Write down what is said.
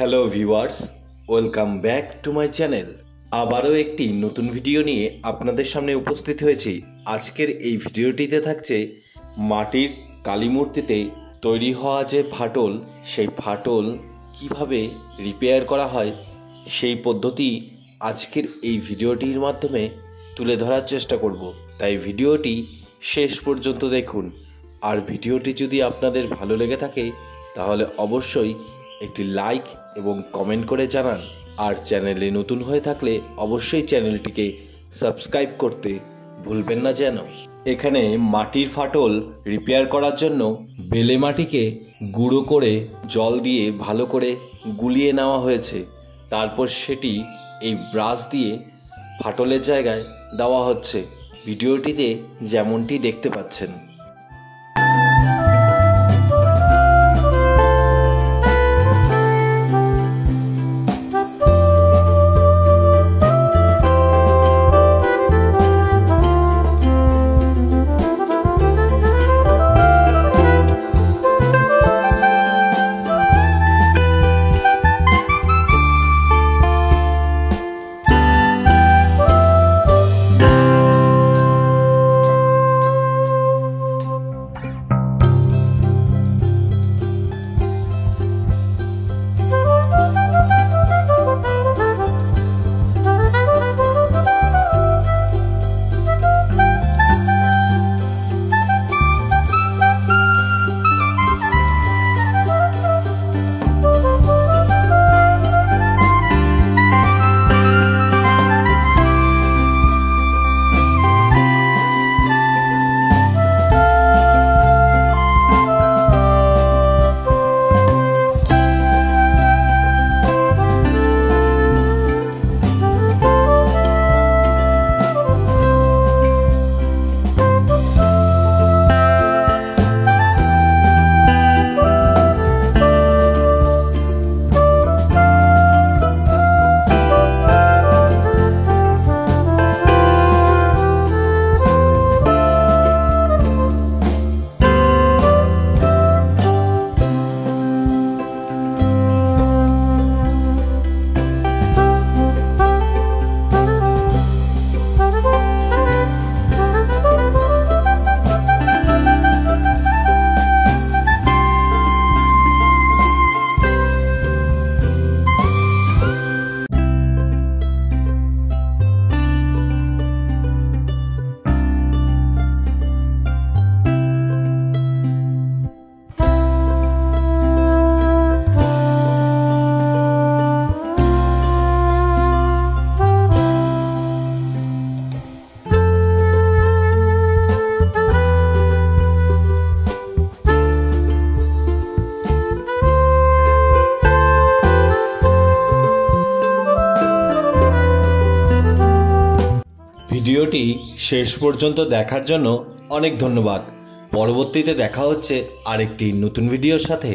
Hello viewers, welcome back to my channel. আবারও একটি নতুন ভিডিও নিয়ে আপনাদের সামনে উপস্থিত হয়েছি। আজকের এই ভিডিওটিতে থাকছে মাটির কালী মূর্তিতে তৈরি হওয়া যে ফাটল, সেই ফাটল কিভাবে রিপেয়ার করা হয় সেই পদ্ধতি আজকের এই ভিডিওটির মাধ্যমে তুলে ধরার চেষ্টা করব। তাই ভিডিওটি শেষ পর্যন্ত দেখুন। আর ভিডিওটি যদি আপনাদের ভালো লেগে থাকে তাহলে অবশ্যই একটি লাইক এবং কমেন্ট করে জানান। আর চ্যানেলে নতুন হয়ে থাকলে অবশ্যই চ্যানেলটিকে সাবস্ক্রাইব করতে ভুলবেন না যেন। এখানে মাটির ফাটল রিপেয়ার করার জন্য বেলে মাটিকে গুঁড়ো করে জল দিয়ে ভালো করে গুলিয়ে নেওয়া হয়েছে। তারপর সেটি এই ব্রাশ দিয়ে ফাটলের জায়গায় দেওয়া হচ্ছে, ভিডিওটিতে যেমনটি দেখতে পাচ্ছেন। ভিডিওটি শেষ পর্যন্ত দেখার জন্য অনেক ধন্যবাদ। পরবর্তীতে দেখা হচ্ছে আরেকটি নতুন ভিডিওর সাথে।